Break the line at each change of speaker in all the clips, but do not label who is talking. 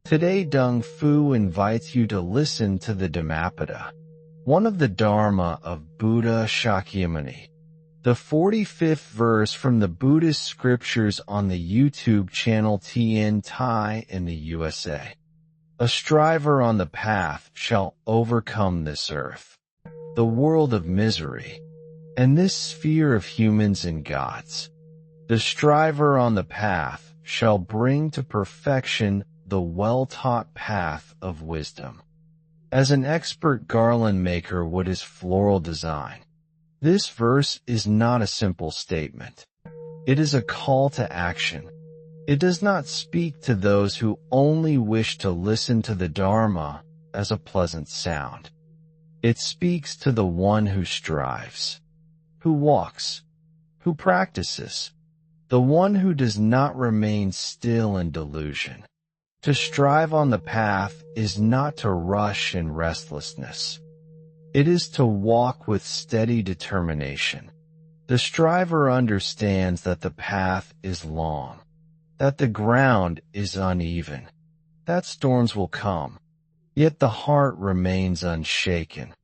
Today Dong Fu invites you to listen to the Dhammapada, one of the Dharma of Buddha Shakyamuni, the 45th verse from the Buddhist scriptures on the YouTube channel TN Thai in the USA. A striver on the path shall overcome this earth, the world of misery, and this sphere of humans and gods. The striver on the path shall bring to perfection the well-taught path of wisdom. As an expert garland maker would his floral design, this verse is not a simple statement. It is a call to action. It does not speak to those who only wish to listen to the Dharma as a pleasant sound. It speaks to the one who strives, who walks, who practices, the one who does not remain still in delusion. To strive on the path is not to rush in restlessness. It is to walk with steady determination. The striver understands that the path is long, that the ground is uneven, that storms will come, yet the heart remains unshaken.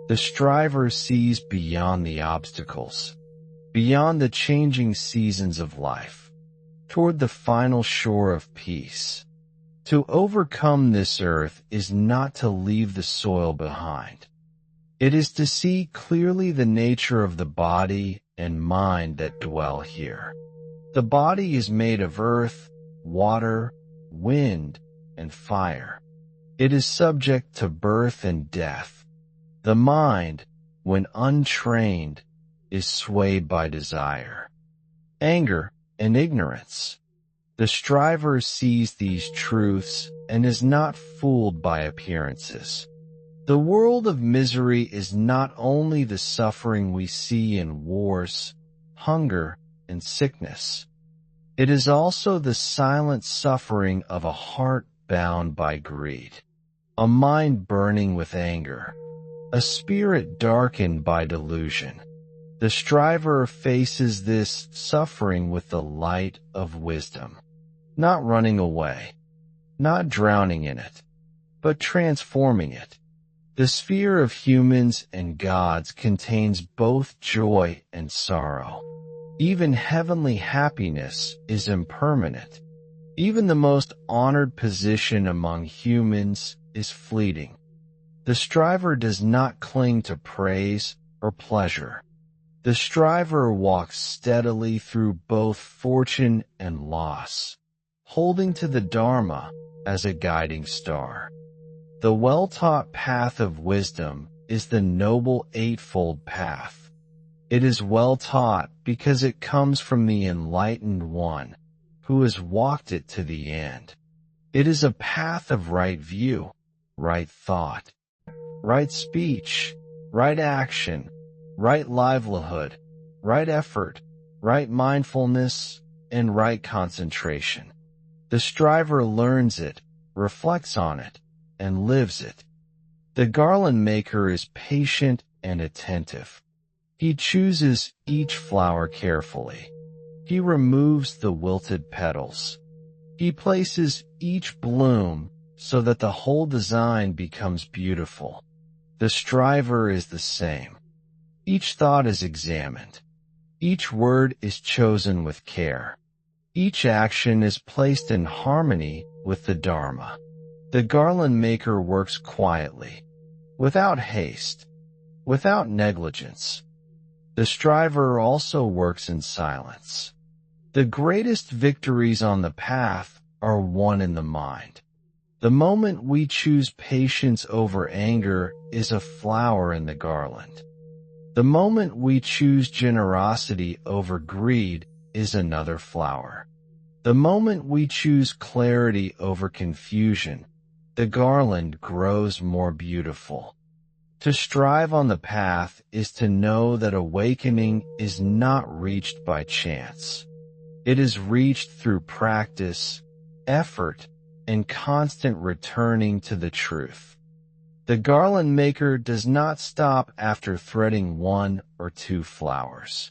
The striver sees beyond the obstacles, beyond the changing seasons of life, toward the final shore of peace. To overcome this earth is not to leave the soil behind. It is to see clearly the nature of the body and mind that dwell here. The body is made of earth, water, wind, and fire. It is subject to birth and death. The mind, when untrained, is swayed by desire, anger, and ignorance. The striver sees these truths and is not fooled by appearances. The world of misery is not only the suffering we see in wars, hunger, and sickness. It is also the silent suffering of a heart bound by greed, a mind burning with anger, a spirit darkened by delusion. The striver faces this suffering with the light of wisdom, not running away, not drowning in it, but transforming it. The sphere of humans and gods contains both joy and sorrow. Even heavenly happiness is impermanent. Even the most honored position among humans is fleeting. The striver does not cling to praise or pleasure. The striver walks steadily through both fortune and loss, holding to the Dharma as a guiding star. The well-taught path of wisdom is the noble eightfold path. It is well taught because it comes from the enlightened one who has walked it to the end. It is a path of right view, right thought, right speech, right action, right livelihood, right effort, right mindfulness, and right concentration. The striver learns it, reflects on it, and lives it. The garland maker is patient and attentive. He chooses each flower carefully. He removes the wilted petals. He places each bloom so that the whole design becomes beautiful. The striver is the same. Each thought is examined. Each word is chosen with care. Each action is placed in harmony with the Dharma. The garland maker works quietly, without haste, without negligence. The striver also works in silence. The greatest victories on the path are won in the mind. The moment we choose patience over anger is a flower in the garland. The moment we choose generosity over greed is another flower. The moment we choose clarity over confusion, the garland grows more beautiful. To strive on the path is to know that awakening is not reached by chance. It is reached through practice, effort, and constant returning to the truth. The garland maker does not stop after threading one or two flowers.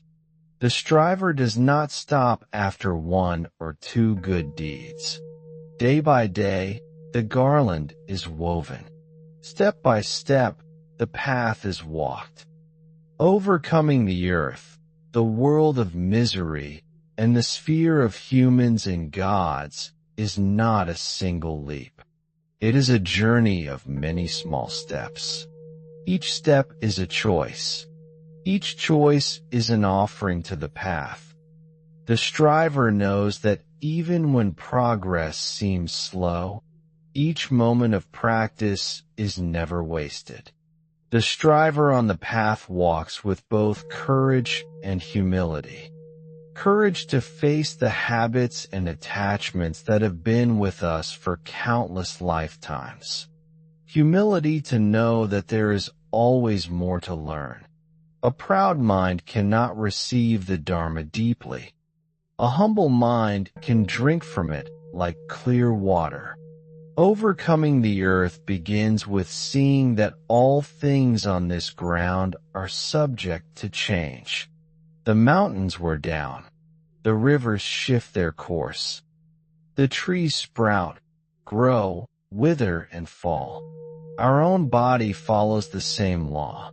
The striver does not stop after one or two good deeds. Day by day, the garland is woven. Step by step, the path is walked. Overcoming the earth, the world of misery, and the sphere of humans and gods is not a single leap. It is a journey of many small steps. Each step is a choice. Each choice is an offering to the path. The striver knows that even when progress seems slow, each moment of practice is never wasted. The striver on the path walks with both courage and humility. Courage to face the habits and attachments that have been with us for countless lifetimes. Humility to know that there is always more to learn. A proud mind cannot receive the Dharma deeply. A humble mind can drink from it like clear water. Overcoming the earth begins with seeing that all things on this ground are subject to change. The mountains wear down. The rivers shift their course. The trees sprout, grow, wither, and fall. Our own body follows the same law.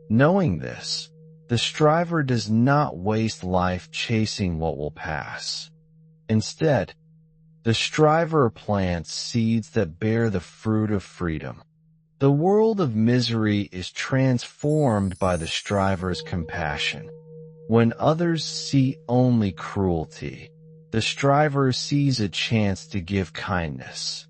Knowing this, the striver does not waste life chasing what will pass. Instead, the striver plants seeds that bear the fruit of freedom. The world of misery is transformed by the striver's compassion. When others see only cruelty, the striver sees a chance to give kindness.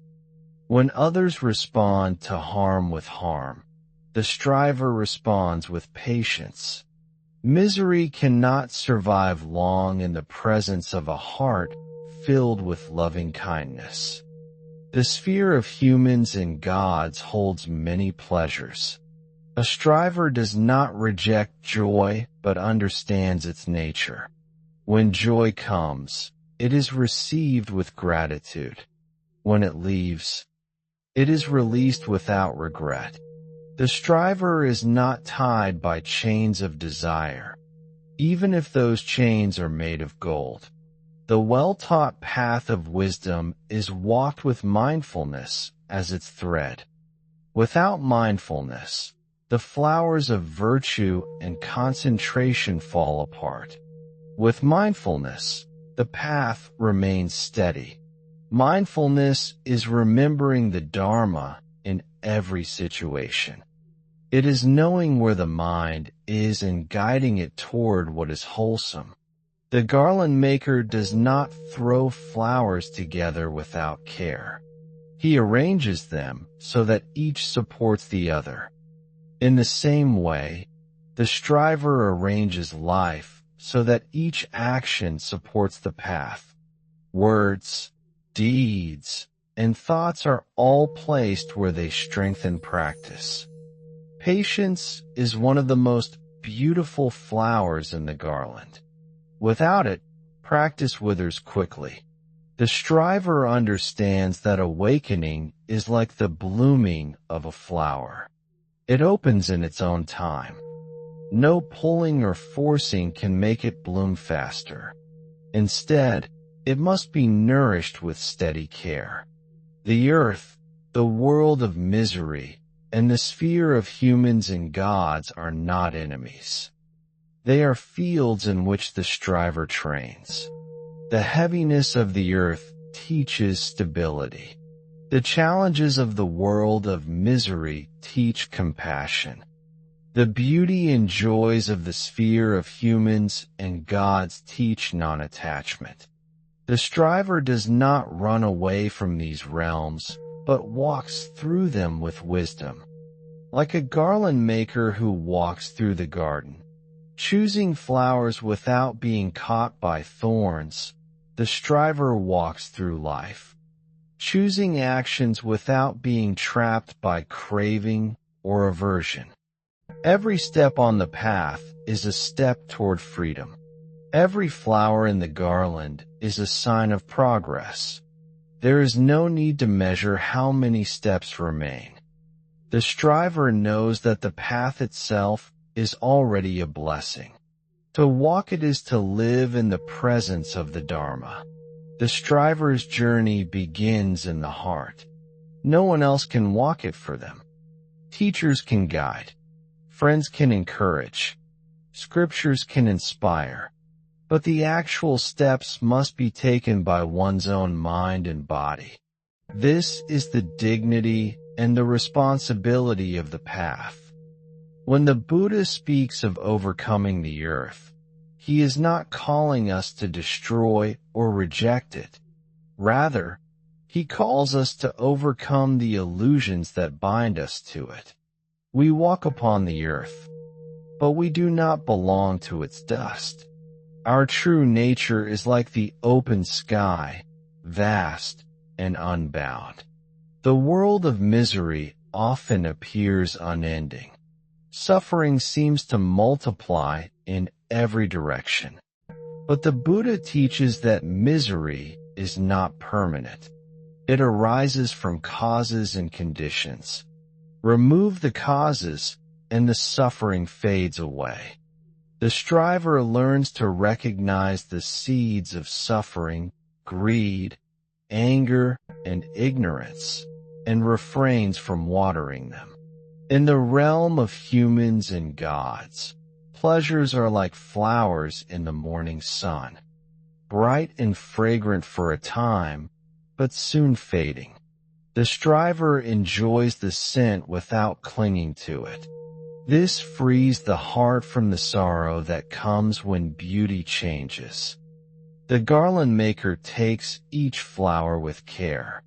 When others respond to harm with harm, the striver responds with patience. Misery cannot survive long in the presence of a heart filled with loving kindness. The sphere of humans and gods holds many pleasures. A striver does not reject joy but understands its nature. When joy comes, it is received with gratitude. When it leaves, it is released without regret. The striver is not tied by chains of desire, even if those chains are made of gold. The well-taught path of wisdom is walked with mindfulness as its thread. Without mindfulness, the flowers of virtue and concentration fall apart. With mindfulness, the path remains steady. Mindfulness is remembering the Dharma in every situation. It is knowing where the mind is and guiding it toward what is wholesome. The garland maker does not throw flowers together without care. He arranges them so that each supports the other. In the same way, the striver arranges life so that each action supports the path. Words, deeds, and thoughts are all placed where they strengthen practice. Patience is one of the most beautiful flowers in the garland. Without it, practice withers quickly. The striver understands that awakening is like the blooming of a flower. It opens in its own time. No pulling or forcing can make it bloom faster. Instead, it must be nourished with steady care. The earth, the world of misery, and the sphere of humans and gods are not enemies. They are fields in which the striver trains. The heaviness of the earth teaches stability. The challenges of the world of misery teach compassion. The beauty and joys of the sphere of humans and gods teach non-attachment. The striver does not run away from these realms, but walks through them with wisdom. Like a garland maker who walks through the garden, choosing flowers without being caught by thorns, the striver walks through life, choosing actions without being trapped by craving or aversion. Every step on the path is a step toward freedom. Every flower in the garland is a sign of progress. There is no need to measure how many steps remain. The striver knows that the path itself is already a blessing. To walk it is to live in the presence of the Dharma. The striver's journey begins in the heart. No one else can walk it for them. Teachers can guide. Friends can encourage. Scriptures can inspire. But the actual steps must be taken by one's own mind and body. This is the dignity and the responsibility of the path. When the Buddha speaks of overcoming the earth, he is not calling us to destroy or reject it. Rather, he calls us to overcome the illusions that bind us to it. We walk upon the earth, but we do not belong to its dust. Our true nature is like the open sky, vast and unbound. The world of misery often appears unending. Suffering seems to multiply in every direction. But the Buddha teaches that misery is not permanent. It arises from causes and conditions. Remove the causes, and the suffering fades away. The striver learns to recognize the seeds of suffering, greed, anger, and ignorance, and refrains from watering them. In the realm of humans and gods, pleasures are like flowers in the morning sun, bright and fragrant for a time, but soon fading. The striver enjoys the scent without clinging to it. This frees the heart from the sorrow that comes when beauty changes. The garland maker takes each flower with care.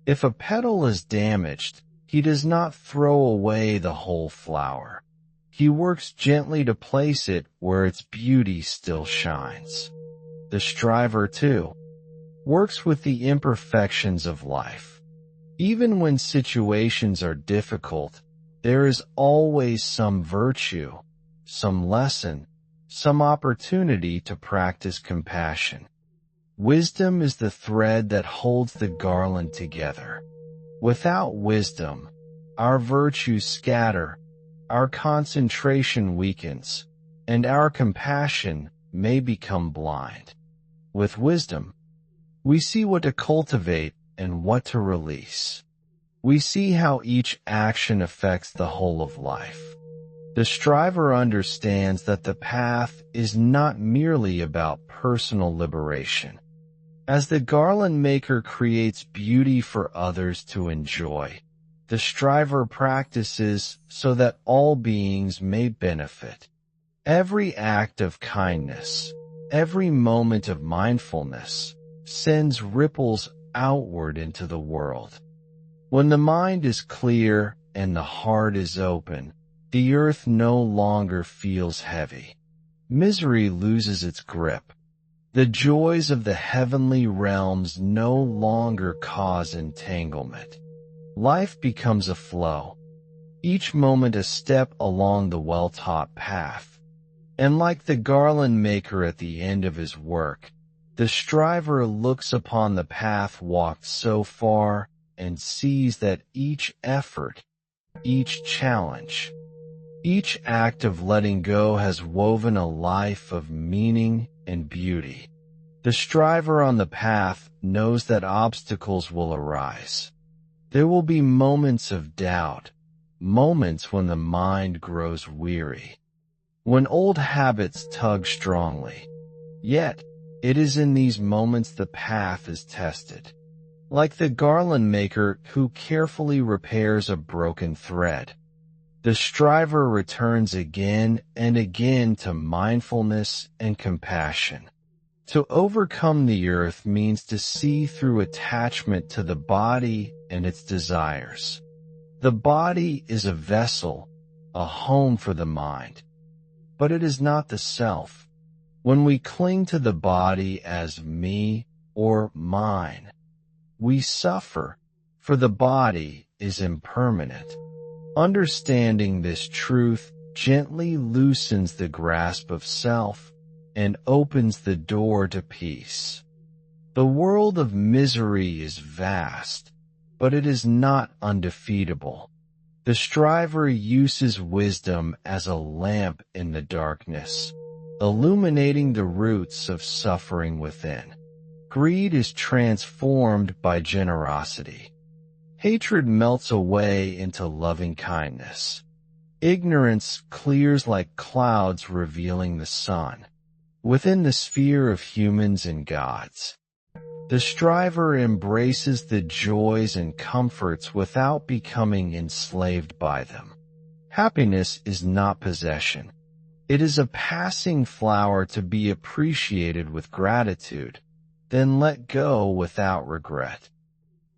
If a petal is damaged, he does not throw away the whole flower. He works gently to place it where its beauty still shines. The striver, too, works with the imperfections of life. Even when situations are difficult, there is always some virtue, some lesson, some opportunity to practice compassion. Wisdom is the thread that holds the garland together. Without wisdom, our virtues scatter, our concentration weakens, and our compassion may become blind. With wisdom, we see what to cultivate and what to release. We see how each action affects the whole of life. The striver understands that the path is not merely about personal liberation. As the garland maker creates beauty for others to enjoy, the striver practices so that all beings may benefit. Every act of kindness, every moment of mindfulness, sends ripples outward into the world. When the mind is clear and the heart is open, the earth no longer feels heavy. Misery loses its grip. The joys of the heavenly realms no longer cause entanglement. Life becomes a flow, each moment a step along the well-taught path. And like the garland maker at the end of his work, the striver looks upon the path walked so far and sees that each effort, each challenge, each act of letting go has woven a life of meaning and beauty. The striver on the path knows that obstacles will arise. There will be moments of doubt, moments when the mind grows weary, when old habits tug strongly. Yet, it is in these moments the path is tested. Like the garland maker who carefully repairs a broken thread, the striver returns again and again to mindfulness and compassion. To overcome the earth means to see through attachment to the body and its desires. The body is a vessel, a home for the mind, but it is not the self. When we cling to the body as me or mine, we suffer, for the body is impermanent. Understanding this truth gently loosens the grasp of self and opens the door to peace. The world of misery is vast, but it is not undefeatable. The striver uses wisdom as a lamp in the darkness, illuminating the roots of suffering within. Greed is transformed by generosity. Hatred melts away into loving kindness. Ignorance clears like clouds revealing the sun. Within the sphere of humans and gods, the striver embraces the joys and comforts without becoming enslaved by them. Happiness is not possession. It is a passing flower to be appreciated with gratitude, then let go without regret.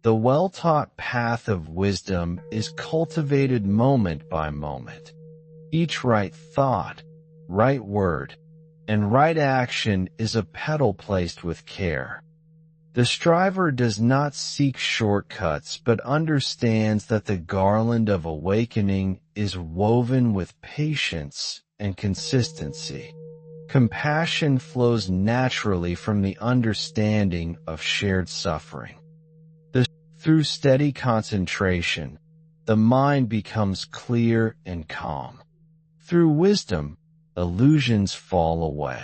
The well-taught path of wisdom is cultivated moment by moment. Each right thought, right word, and right action is a petal placed with care. The striver does not seek shortcuts but understands that the garland of awakening is woven with patience and consistency. Compassion flows naturally from the understanding of shared suffering. Through steady concentration, the mind becomes clear and calm. Through wisdom, illusions fall away.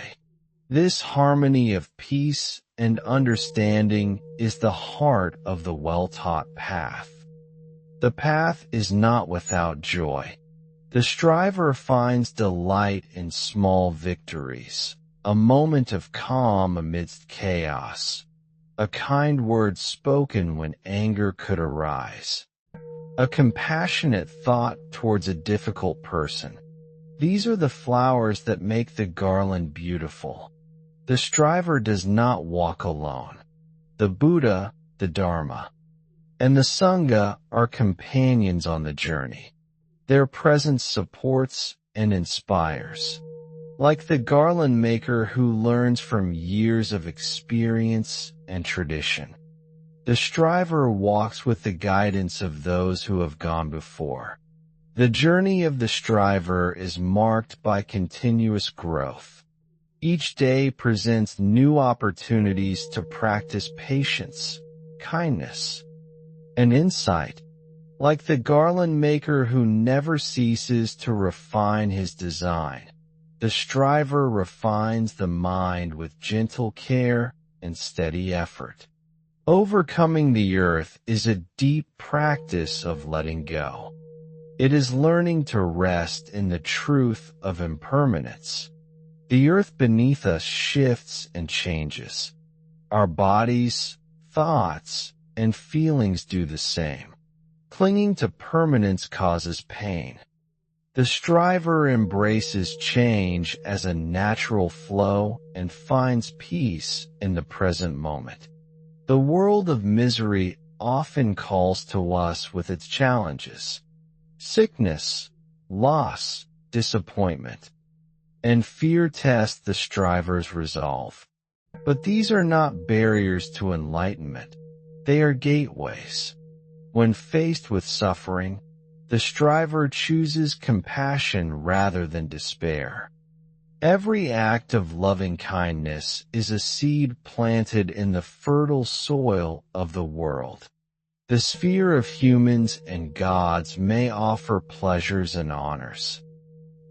This harmony of peace and understanding is the heart of the well-taught path. The path is not without joy. The striver finds delight in small victories, a moment of calm amidst chaos, a kind word spoken when anger could arise, a compassionate thought towards a difficult person. These are the flowers that make the garland beautiful. The striver does not walk alone. The Buddha, the Dharma, and the Sangha are companions on the journey. Their presence supports and inspires. Like the garland maker who learns from years of experience and tradition, the striver walks with the guidance of those who have gone before. The journey of the striver is marked by continuous growth. Each day presents new opportunities to practice patience, kindness, and insight. Like the garland maker who never ceases to refine his design, the striver refines the mind with gentle care and steady effort. Overcoming the earth is a deep practice of letting go. It is learning to rest in the truth of impermanence. The earth beneath us shifts and changes. Our bodies, thoughts, and feelings do the same. Clinging to permanence causes pain. The striver embraces change as a natural flow and finds peace in the present moment. The world of misery often calls to us with its challenges. Sickness, loss, disappointment, and fear test the striver's resolve. But these are not barriers to enlightenment. They are gateways. When faced with suffering, the striver chooses compassion rather than despair. Every act of loving kindness is a seed planted in the fertile soil of the world. The sphere of humans and gods may offer pleasures and honors,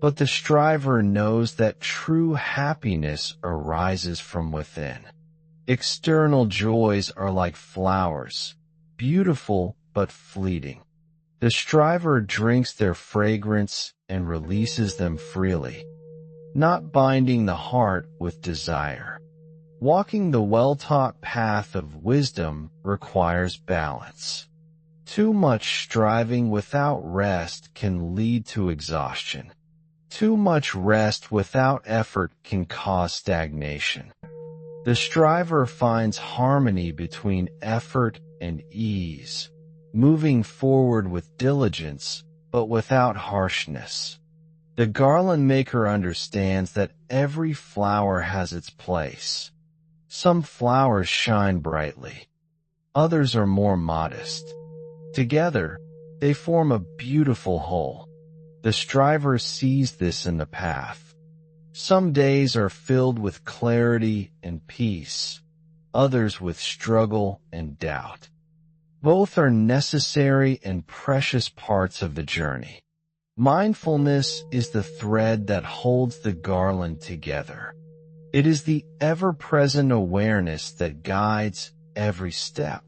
but the striver knows that true happiness arises from within. External joys are like flowers, beautiful but fleeting. The striver drinks their fragrance and releases them freely, not binding the heart with desire. Walking the well-taught path of wisdom requires balance. Too much striving without rest can lead to exhaustion. Too much rest without effort can cause stagnation. The striver finds harmony between effort and ease, moving forward with diligence, but without harshness. The garland maker understands that every flower has its place. Some flowers shine brightly. Others are more modest. Together, they form a beautiful whole. The striver sees this in the path. Some days are filled with clarity and peace, others with struggle and doubt. Both are necessary and precious parts of the journey. Mindfulness is the thread that holds the garland together. It is the ever-present awareness that guides every step.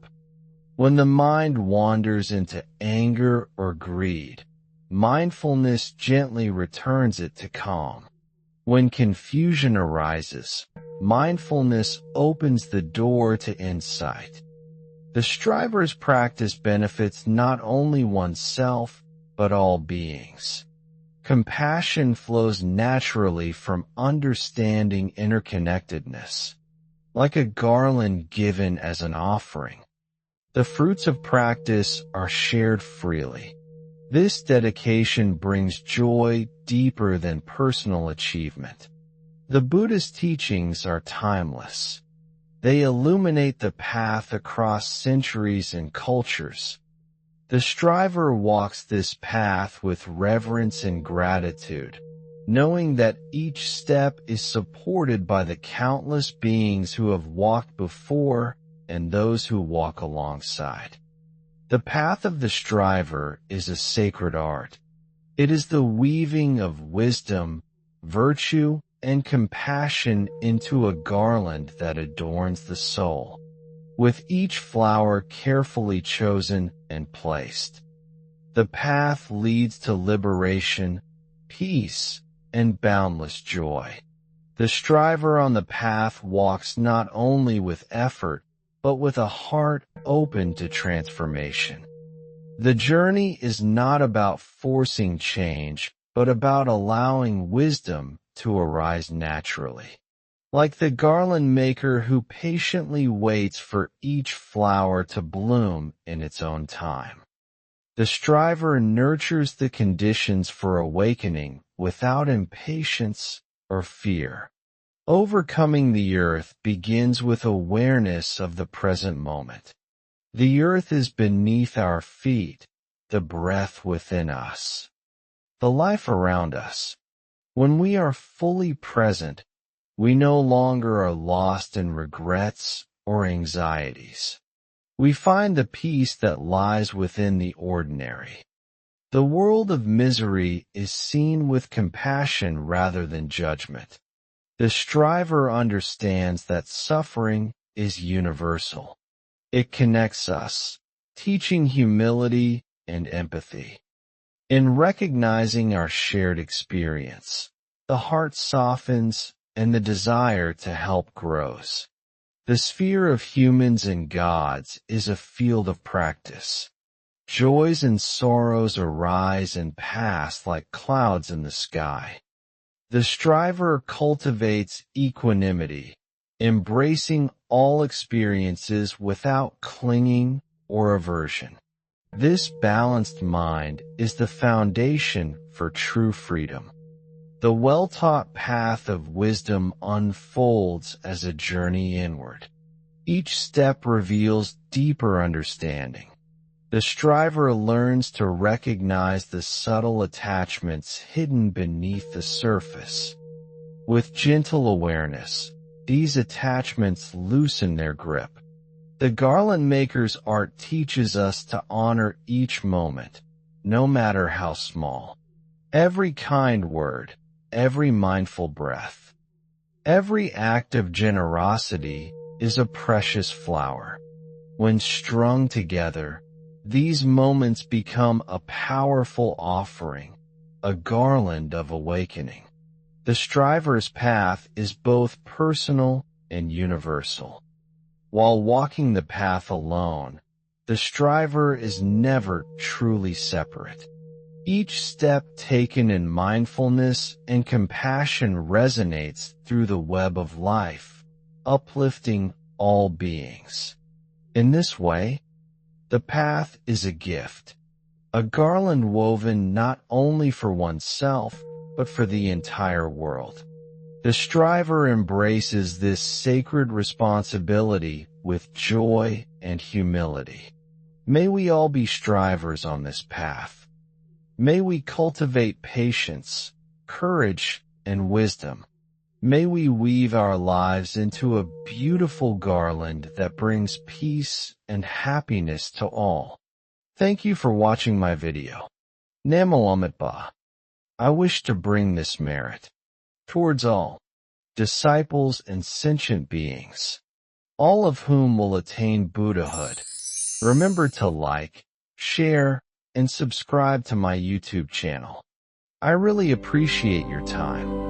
When the mind wanders into anger or greed, mindfulness gently returns it to calm. When confusion arises, mindfulness opens the door to insight. The striver's practice benefits not only oneself, but all beings. Compassion flows naturally from understanding interconnectedness, like a garland given as an offering. The fruits of practice are shared freely. This dedication brings joy deeper than personal achievement. The Buddha's teachings are timeless. They illuminate the path across centuries and cultures. The striver walks this path with reverence and gratitude, knowing that each step is supported by the countless beings who have walked before and those who walk alongside. The path of the striver is a sacred art. It is the weaving of wisdom, virtue, and compassion into a garland that adorns the soul, with each flower carefully chosen and placed. The path leads to liberation, peace, and boundless joy. The striver on the path walks not only with effort, but with a heart open to transformation. The journey is not about forcing change, but about allowing wisdom to arise naturally. Like the garland maker who patiently waits for each flower to bloom in its own time. The striver nurtures the conditions for awakening without impatience or fear. Overcoming the earth begins with awareness of the present moment. The earth is beneath our feet, the breath within us, the life around us. When we are fully present, we no longer are lost in regrets or anxieties. We find the peace that lies within the ordinary. The world of misery is seen with compassion rather than judgment. The striver understands that suffering is universal. It connects us, teaching humility and empathy. In recognizing our shared experience, the heart softens and the desire to help grows. The sphere of humans and gods is a field of practice. Joys and sorrows arise and pass like clouds in the sky. The striver cultivates equanimity, embracing all experiences without clinging or aversion. This balanced mind is the foundation for true freedom. The well-taught path of wisdom unfolds as a journey inward. Each step reveals deeper understanding. The striver learns to recognize the subtle attachments hidden beneath the surface. With gentle awareness, these attachments loosen their grip. The garland maker's art teaches us to honor each moment, no matter how small. Every kind word, every mindful breath, every act of generosity is a precious flower. When strung together, these moments become a powerful offering, a garland of awakening. The striver's path is both personal and universal. While walking the path alone, the striver is never truly separate. Each step taken in mindfulness and compassion resonates through the web of life, uplifting all beings. In this way, the path is a gift, a garland woven not only for oneself, but for the entire world. The striver embraces this sacred responsibility with joy and humility. May we all be strivers on this path. May we cultivate patience, courage, and wisdom. May we weave our lives into a beautiful garland that brings peace and happiness to all. Thank you for watching my video. Namalamat ba. I wish to bring this merit towards all disciples and sentient beings, all of whom will attain Buddhahood. Remember to like, share, and subscribe to my YouTube channel. I really appreciate your time.